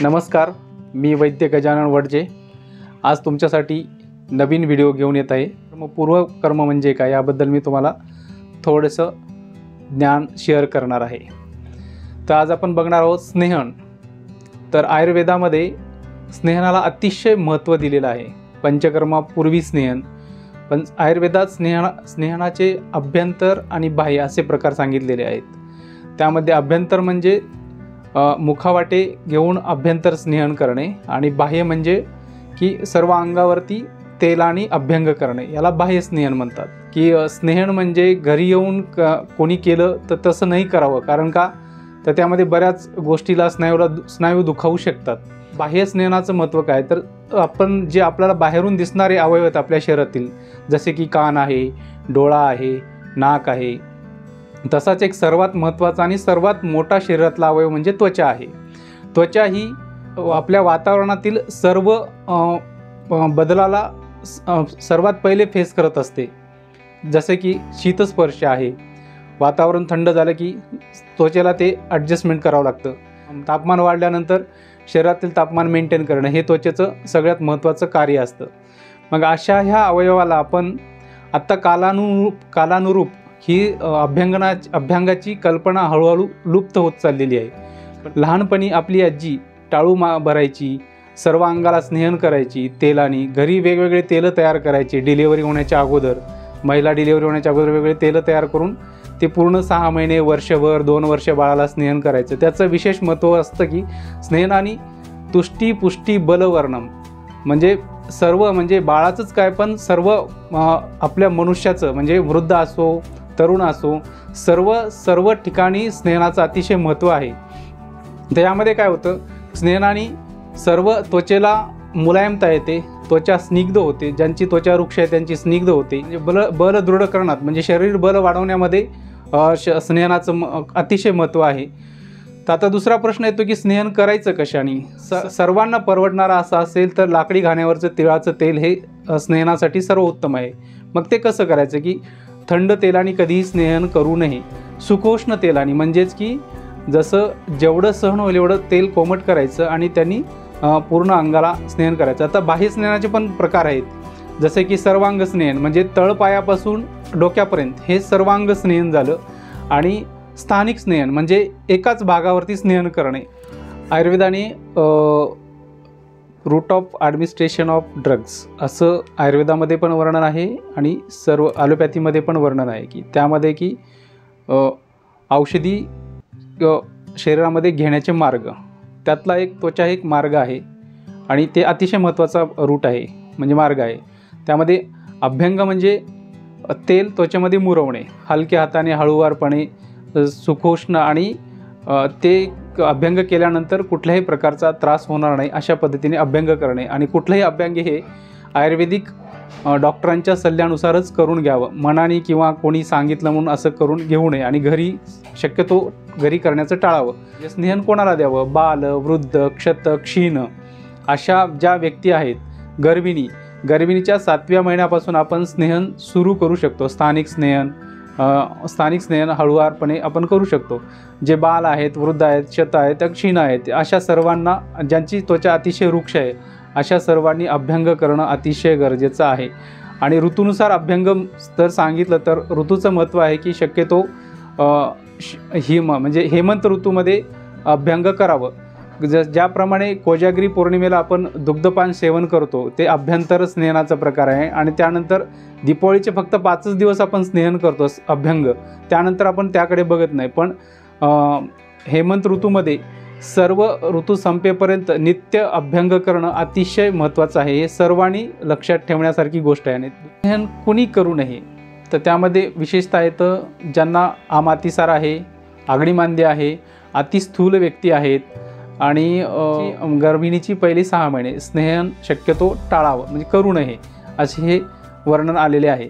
नमस्कार, मी वैद्य गजानन वडजे आज तुमच्यासाठी नवीन व्हिडिओ घेऊन येत आहे। मग पूर्वकर्म म्हणजे काय याबद्दल मी तुम्हाला थोडंसं ज्ञान शेअर करणार आहे। तर आज आपण बघणार आहोत स्नेहन। तर आयुर्वेदामध्ये स्नेहनाला अतिशय महत्त्व दिलेलं आहे। पंचकर्मापूर्वी स्नेहन, पण आयुर्वेदात स्नेहनाचे अभ्यंतर आणि बाह्य असे प्रकार सांगितलेले आहेत। त्यामध्ये अभ्यंतर म्हणजे मुखावाटे घेऊन अभ्यंतर स्नेहन करणे आणि बाह्य म्हणजे की सर्व अंगावरती तेलाने अभ्यंग करणे, याला बाह्य स्नेहन म्हणतात। की स्नेहन म्हणजे घरी येऊन कोणी केलं तर तसं नाही करावं, कारण का तर त्यामध्ये बऱ्याच गोष्टीला स्नायू दुखावू शकतात। बाह्य स्नेहनाचं महत्त्व काय, तर आपण जे आपल्याला बाहेरून दिसणारे अवयव आहेत आपल्या शरीरातील, जसे की कान आहे, डोळा आहे, नाक आहे, तसाच एक सर्वात महत्त्वाचा आणि सर्वात मोठा शरीरातला अवयव म्हणजे त्वचा आहे। त्वचा ही आपल्या वातावरणातील सर्व बदलाला सर्वात पहिले फेस करत असते। जसे की शीतस्पर्श आहे, वातावरण थंड झालं की त्वचेला ते ॲडजस्टमेंट करावं लागतं। तापमान वाढल्यानंतर शरीरातील तापमान मेंटेन करणं हे त्वचेचं सगळ्यात महत्त्वाचं कार्य असतं। मग अशा ह्या अवयवाला आपण आत्ता कालानुरूप ही अभ्यंगाची कल्पना हळूहळू लुप्त होत चाललेली आहे। लहानपणी आपली आजी टाळू भरायची, सर्व अंगाला स्नेहन करायची तेलाने, घरी वेगवेगळे तेलं तयार करायचे। डिलिव्हरी होण्याच्या अगोदर, महिला डिलिव्हरी होण्याच्या अगोदर वेगवेगळे तेलं तयार करून ते पूर्ण 6 महिने, वर्षभर, 2 वर्ष बाळाला स्नेहन करायचं। त्याचं विशेष महत्त्व असतं की स्नेहनाने तुष्टी पुष्टी बलवर्णम म्हणजे सर्व, म्हणजे बाळाचंच काय पण सर्व आपल्या मनुष्याचं म्हणजे वृद्ध असो तरुण असो सर्व ठिकाणी स्नेहनाचं अतिशय महत्त्व आहे। त्यामध्ये काय होतं, स्नेहनाने सर्व त्वचेला मुलायमता येते, त्वचा स्निग्ध होते, ज्यांची त्वचा रुक्ष आहे त्यांची स्निग्ध होते। म्हणजे बल दृढ करण्यात म्हणजे शरीर बल वाढवण्यामध्ये स्नेहनाचं अतिशय महत्त्व आहे। तर आता दुसरा प्रश्न येतो की स्नेहन करायचं कशाने। सर्वांना परवडणारा असं असेल तर लाकडी घाण्यावरचं तिळाचं तेल हे स्नेहनासाठी सर्वोत्तम आहे। मग ते कसं करायचं की थंड तेलाने कधीही स्नेहन करू नये, सुकोष्ण तेलाने म्हणजेच की जसं जेवढं सहन होईल एवढं तेल कोमट करायचं आणि त्यांनी पूर्ण अंगाला स्नेहन करायचं। आता बाह्य स्नेहनाचे पण प्रकार आहेत, जसे की सर्वांग स्नेहन म्हणजे तळपायापासून डोक्यापर्यंत हे सर्वांग स्नेहन झालं, आणि स्थानिक स्नेहन म्हणजे एकाच भागावरती स्नेहन करणे। आयुर्वेदाने root of administration of drugs असं आयुर्वेदामध्ये पण वर्णन आहे आणि सर्व ॲलोपॅथीमध्ये पण वर्णन आहे की त्यामध्ये की औषधी शरीरामध्ये घेण्याचे मार्ग, त्यातला त्वचा एक मार्ग आहे आणि ते अतिशय महत्त्वाचा रूट आहे म्हणजे मार्ग आहे। त्यामध्ये अभ्यंग म्हणजे तेल त्वचेमध्ये मुरवणे, हलक्या हाताने हळूवारपणे सुखोष्ण, आणि ते अभ्यंग केल्यानंतर कुठल्याही प्रकारचा त्रास होणार नाही अशा पद्धतीने अभ्यंग करणे। आणि कुठलंही अभ्यंग हे आयुर्वेदिक डॉक्टरांच्या सल्ल्यानुसारच करून घ्यावं, मनाने किंवा कोणी सांगितलं म्हणून असं करून घेऊ नये, आणि शक्यतो घरी करण्याचं टाळावं। स्नेहन कोणाला द्यावं, बाल, वृद्ध, क्षत, क्षीण अशा ज्या व्यक्ती आहेत, गर्भिणीच्या 7व्या महिन्यापासून आपण स्नेहन सुरू करू शकतो। स्थानिक स्नेहन हळूवारपणे आपण करू शकतो। जे बाल आहेत, वृद्ध आहेत, क्षत आहेत, क्षीण आहेत, अशा सर्वांना, ज्यांची त्वचा अतिशय रुक्ष आहे अशा सर्वांनी अभ्यंग करणं अतिशय गरजेचं आहे। आणि ऋतूनुसार अभ्यंग जर सांगितलं तर ऋतूचं महत्त्व आहे की शक्यतो म्हणजे हेमंत ऋतूमध्ये अभ्यंग करावं। ज्याप्रमाणे कोजागिरी पौर्णिमेला आपण दुग्धपान सेवन करतो ते अभ्यंतर स्नेहनाचा प्रकार आहे, आणि त्यानंतर दीपावलीचे फक्त 5च दिवस आपण स्नेहन करतो अभ्यंग, त्यानंतर आपण त्याकडे बघत नाही। पण हेमंत ऋतूमध्ये सर्व ऋतू संपेपर्यंत नित्य अभ्यंग करणं अतिशय महत्त्वाचं आहे। हे सर्वांनी लक्षात ठेवण्यासारखी गोष्ट आहे। आणि स्नेहन कुणी करू नये, तर त्यामध्ये विशेषतः येतं ज्यांना अतिसार आहे, आगळीमांद्य आहे, अतिस्थूल व्यक्ती आहेत, आणि गर्भिणीची पहिली 6 महिने स्नेहन शक्यतो टाळावं म्हणजे करू नये असे हे वर्णन आलेले आहे।